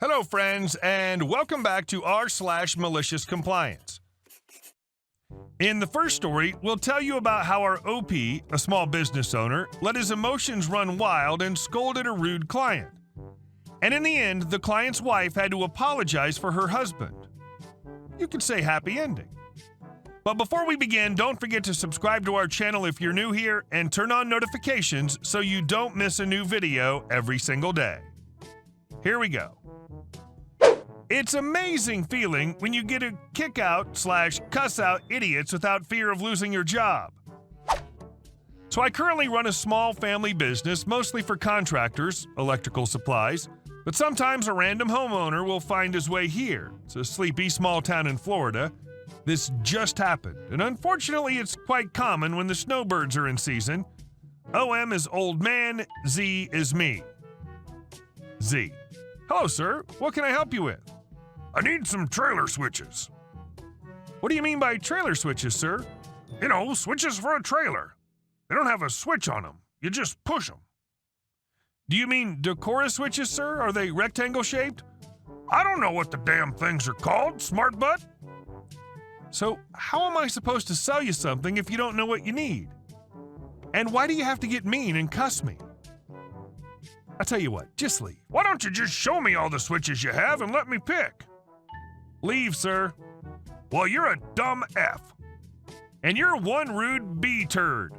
Hello, friends, and welcome back to r/MaliciousCompliance. In the first story, we'll tell you about how our OP, a small business owner, let his emotions run wild and scolded a rude client. And in the end, the client's wife had to apologize for her husband. You could say happy ending. But before we begin, don't forget to subscribe to our channel if you're new here and turn on notifications so you don't miss a new video every single day. Here we go. It's amazing feeling when you get to kick out/cuss out idiots without fear of losing your job. So I currently run a small family business, mostly for contractors, electrical supplies, but sometimes a random homeowner will find his way here. It's a sleepy small town in Florida. This just happened, and unfortunately it's quite common when the snowbirds are in season. OM is old man, Z is me. Z: Hello, sir. What can I help you with? I need some trailer switches. What do you mean by trailer switches, sir? You know, switches for a trailer. They don't have a switch on them. You just push them. Do you mean Decora switches, sir? Are they rectangle-shaped? I don't know what the damn things are called, smart butt. So how am I supposed to sell you something if you don't know what you need? And why do you have to get mean and cuss me? I tell you what, just leave. Why don't you just show me all the switches you have and let me pick? Leave, sir. Well, you're a dumb F. And you're one rude B-turd.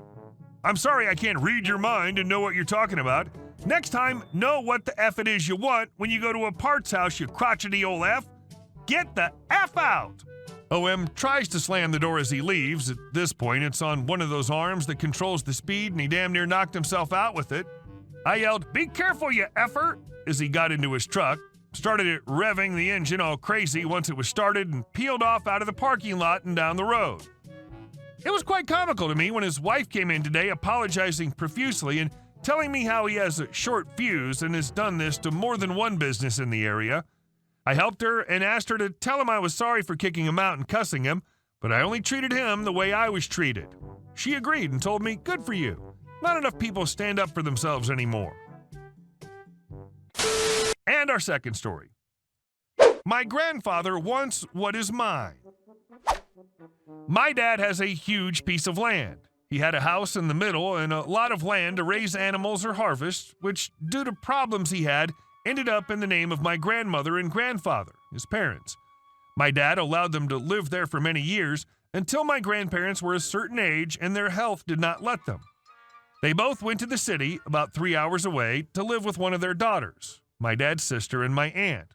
I'm sorry I can't read your mind and know what you're talking about. Next time, know what the F it is you want when you go to a parts house, you crotchety old F. Get the F out! OM tries to slam the door as he leaves. At this point, it's on one of those arms that controls the speed, and he damn near knocked himself out with it. I yelled, "Be careful, you effer!" as he got into his truck, started it revving the engine all crazy once it was started, and peeled off out of the parking lot and down the road. It was quite comical to me when his wife came in today apologizing profusely and telling me how he has a short fuse and has done this to more than one business in the area. I helped her and asked her to tell him I was sorry for kicking him out and cussing him, but I only treated him the way I was treated. She agreed and told me, "Good for you. Not enough people stand up for themselves anymore." And our second story. My grandfather wants what is mine. My dad has a huge piece of land. He had a house in the middle and a lot of land to raise animals or harvest, which, due to problems he had, ended up in the name of my grandmother and grandfather, his parents. My dad allowed them to live there for many years until my grandparents were a certain age and their health did not let them. They both went to the city, about 3 hours away, to live with one of their daughters, my dad's sister and my aunt.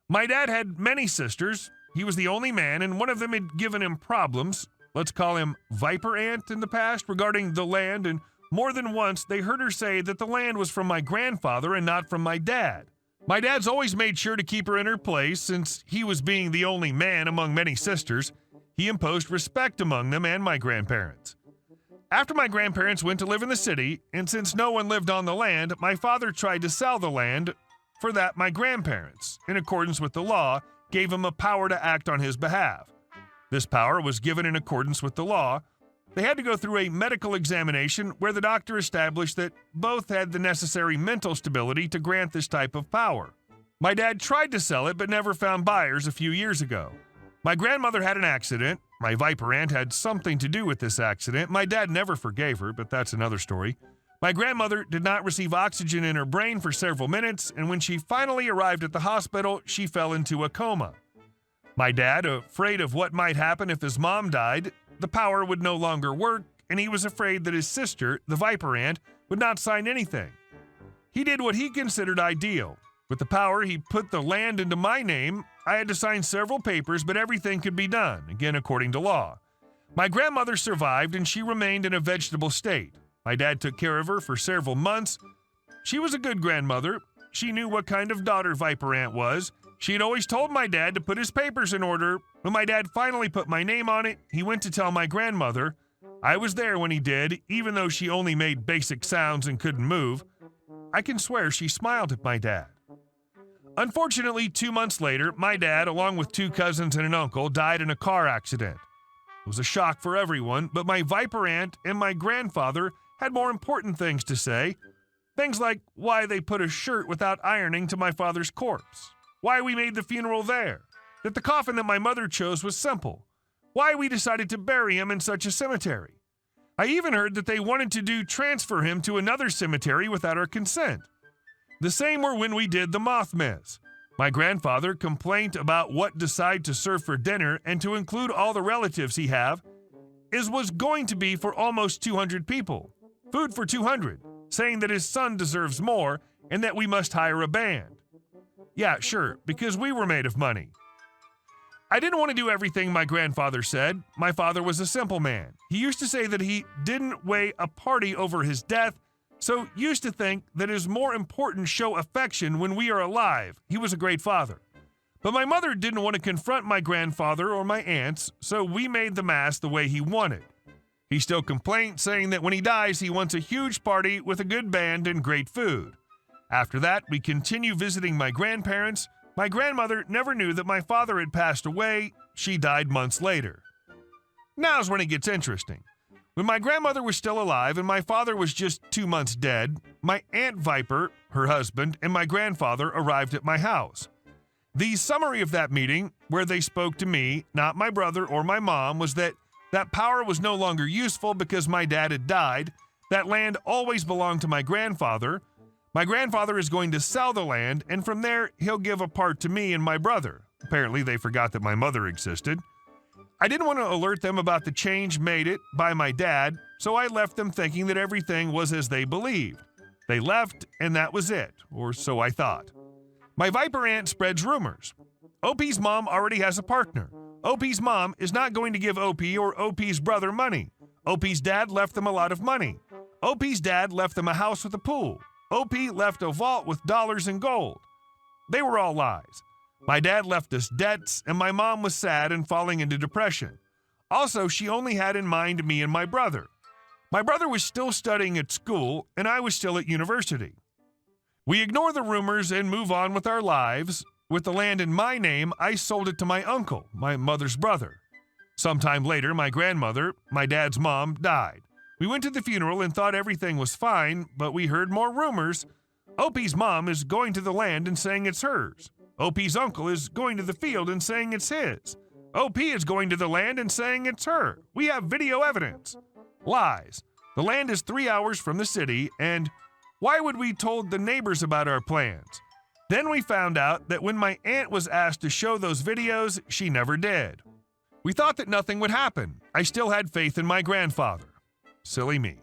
My dad had many sisters. He was the only man, and one of them had given him problems, let's call him Viper Aunt, in the past regarding the land, and more than once they heard her say that the land was from my grandfather and not from my dad. My dad's always made sure to keep her in her place. Since he was being the only man among many sisters, he imposed respect among them and my grandparents. After my grandparents went to live in the city, and since no one lived on the land, my father tried to sell the land. For that, my grandparents, in accordance with the law, gave him a power to act on his behalf. This power was given in accordance with the law. They had to go through a medical examination where the doctor established that both had the necessary mental stability to grant this type of power. My dad tried to sell it but never found buyers a few years ago. My grandmother had an accident. My Viper Aunt had something to do with this accident. My dad never forgave her, but that's another story. My grandmother did not receive oxygen in her brain for several minutes, and when she finally arrived at the hospital, she fell into a coma. My dad, afraid of what might happen if his mom died, the power would no longer work, and he was afraid that his sister, the Viper Aunt, would not sign anything. He did what he considered ideal. With the power, he put the land into my name. I had to sign several papers, but everything could be done, again according to law. My grandmother survived, and she remained in a vegetable state. My dad took care of her for several months. She was a good grandmother. She knew what kind of daughter Viper Aunt was. She had always told my dad to put his papers in order. When my dad finally put my name on it, he went to tell my grandmother. I was there when he did, even though she only made basic sounds and couldn't move. I can swear she smiled at my dad. Unfortunately, 2 months later, my dad, along with 2 cousins and an uncle, died in a car accident. It was a shock for everyone, but my Viper Aunt and my grandfather had more important things to say. Things like why they put a shirt without ironing to my father's corpse. why we made the funeral there, that the coffin that my mother chose was simple, why we decided to bury him in such a cemetery. I even heard that they wanted to transfer him to another cemetery without our consent. The same were when we did the Mothmas. My grandfather complained about what decide to serve for dinner and to include all the relatives he was going to be for almost 200 people. Food for 200, saying that his son deserves more and that we must hire a band. Yeah, sure, because we were made of money. I didn't want to do everything my grandfather said. My father was a simple man. He used to say that he didn't weigh a party over his death, so used to think that it is more important show affection when we are alive. He was a great father. But my mother didn't want to confront my grandfather or my aunts, so we made the mass the way he wanted. He still complained, saying that when he dies, he wants a huge party with a good band and great food. After that, we continue visiting my grandparents. My grandmother never knew that my father had passed away. She died months later. Now's when it gets interesting. When my grandmother was still alive and my father was just 2 months dead, my Aunt Viper, her husband, and my grandfather arrived at my house. The summary of that meeting, where they spoke to me, not my brother or my mom, was that power was no longer useful because my dad had died, that land always belonged to my grandfather is going to sell the land, and from there he'll give a part to me and my brother. Apparently they forgot that my mother existed. I didn't want to alert them about the change made by my dad, so I left them thinking that everything was as they believed. They left, and that was it, or so I thought. My Viper aunt spreads rumors. OP's mom already has a partner. OP's mom is not going to give OP or OP's brother money. OP's dad left them a lot of money. OP's dad left them a house with a pool. OP left a vault with dollars and gold. They were all lies. My dad left us debts, and my mom was sad and falling into depression. Also, she only had in mind me and my brother. My brother was still studying at school, and I was still at university. We ignore the rumors and move on with our lives. With the land in my name, I sold it to my uncle, my mother's brother. Sometime later, my grandmother, my dad's mom, died. We went to the funeral and thought everything was fine, but we heard more rumors. OP's mom is going to the land and saying it's hers. OP's uncle is going to the field and saying it's his. OP is going to the land and saying it's her. We have video evidence. Lies. The land is 3 hours from the city, and why would we told the neighbors about our plans? Then we found out that when my aunt was asked to show those videos, she never did. We thought that nothing would happen. I still had faith in my grandfather. Silly me.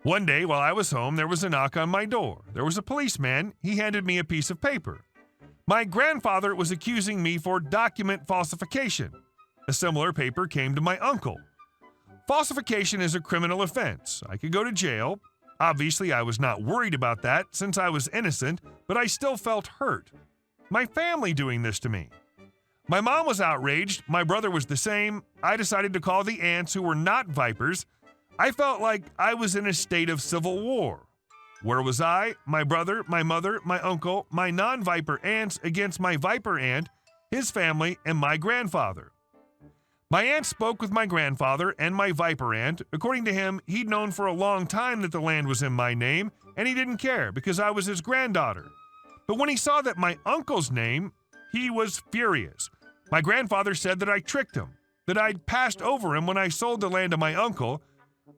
One day while I was home, there was a knock on my door. There was a policeman. He handed me a piece of paper. My grandfather was accusing me for document falsification. A similar paper came to my uncle. Falsification is a criminal offense. I could go to jail. Obviously, I was not worried about that since I was innocent, but I still felt hurt. My family doing this to me. My mom was outraged. My brother was the same. I decided to call the aunts who were not Vipers. I felt like I was in a state of civil war. Where was I, my brother, my mother, my uncle, my non-Viper aunts against my Viper aunt, his family, and my grandfather? My aunt spoke with my grandfather and my Viper aunt. According to him, he'd known for a long time that the land was in my name, and he didn't care because I was his granddaughter. But when he saw that my uncle's name, he was furious. My grandfather said that I tricked him, that I'd passed over him when I sold the land to my uncle.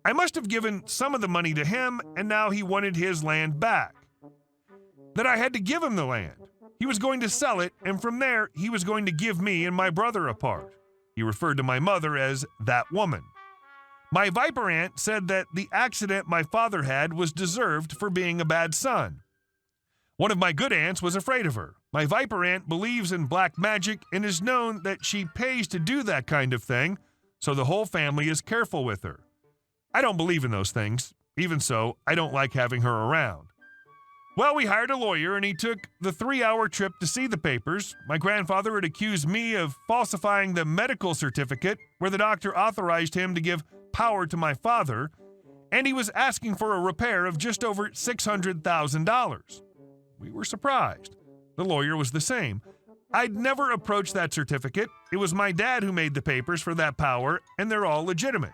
I must have given some of the money to him, and now he wanted his land back. That I had to give him the land. He was going to sell it, and from there, he was going to give me and my brother a part. He referred to my mother as that woman. My Viper aunt said that the accident my father had was deserved for being a bad son. One of my good aunts was afraid of her. My Viper aunt believes in black magic and is known that she pays to do that kind of thing, so the whole family is careful with her. I don't believe in those things. Even so, I don't like having her around. Well, we hired a lawyer, and he took the 3-hour trip to see the papers. My grandfather had accused me of falsifying the medical certificate where the doctor authorized him to give power to my father, and he was asking for a repair of just over $600,000. We were surprised. The lawyer was the same. I'd never approached that certificate. It was my dad who made the papers for that power, and they're all legitimate.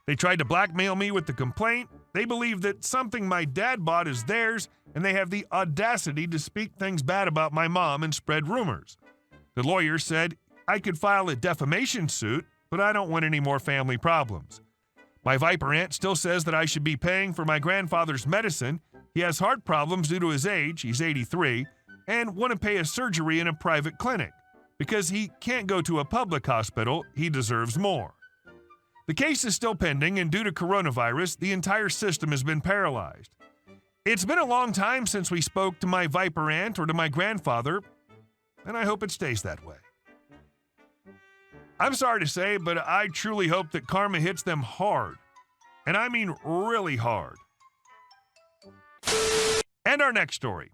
They tried to blackmail me with the complaint. They believe that something my dad bought is theirs, and they have the audacity to speak things bad about my mom and spread rumors. The lawyer said I could file a defamation suit, but I don't want any more family problems. My Viper aunt still says that I should be paying for my grandfather's medicine. He has heart problems due to his age, he's 83, and want to pay a surgery in a private clinic. Because he can't go to a public hospital, he deserves more. The case is still pending, and due to coronavirus, the entire system has been paralyzed. It's been a long time since we spoke to my Viper aunt or to my grandfather, and I hope it stays that way. I'm sorry to say, but I truly hope that karma hits them hard. And I mean really hard. And our next story.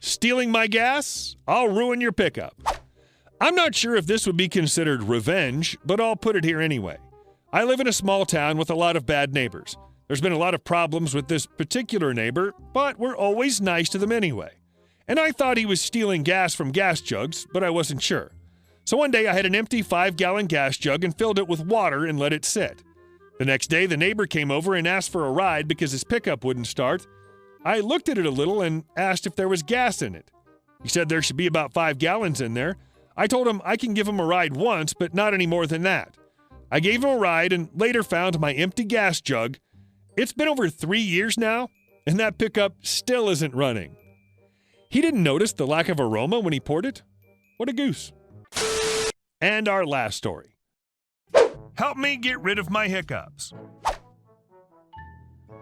Stealing my gas? I'll ruin your pickup. I'm not sure if this would be considered revenge, but I'll put it here anyway. I live in a small town with a lot of bad neighbors. There's been a lot of problems with this particular neighbor, but we're always nice to them anyway. And I thought he was stealing gas from gas jugs, but I wasn't sure. So one day I had an empty 5-gallon gas jug and filled it with water and let it sit. The next day the neighbor came over and asked for a ride because his pickup wouldn't start. I looked at it a little and asked if there was gas in it. He said there should be about 5 gallons in there. I told him I can give him a ride once, but not any more than that. I gave him a ride and later found my empty gas jug. It's been over 3 years now, and that pickup still isn't running. He didn't notice the lack of aroma when he poured it. What a goose. And our last story. Help me get rid of my hiccups.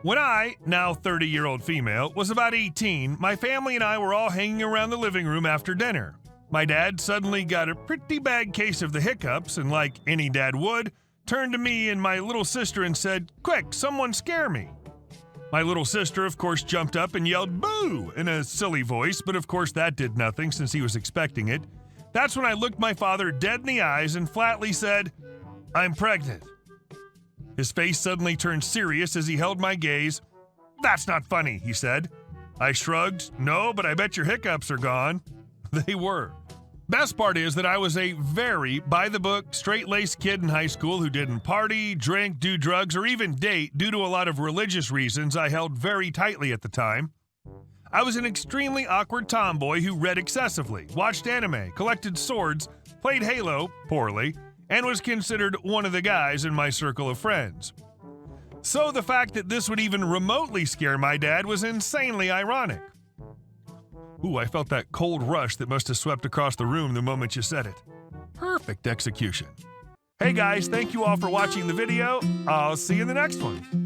When I, now 30-year-old female, was about 18, my family and I were all hanging around the living room after dinner. My dad suddenly got a pretty bad case of the hiccups and, like any dad would, turned to me and my little sister and said, "Quick, someone scare me." My little sister, of course, jumped up and yelled, "Boo!" in a silly voice, but of course that did nothing since he was expecting it. That's when I looked my father dead in the eyes and flatly said, "I'm pregnant." His face suddenly turned serious as he held my gaze. "That's not funny," he said. I shrugged. "No, but I bet your hiccups are gone." They were. Best part is that I was a very by-the-book, straight-laced kid in high school who didn't party, drink, do drugs, or even date due to a lot of religious reasons I held very tightly at the time. I was an extremely awkward tomboy who read excessively, watched anime, collected swords, played Halo, poorly, and was considered one of the guys in my circle of friends. So the fact that this would even remotely scare my dad was insanely ironic. Ooh, I felt that cold rush that must have swept across the room the moment you said it. Perfect execution. Hey guys, thank you all for watching the video. I'll see you in the next one.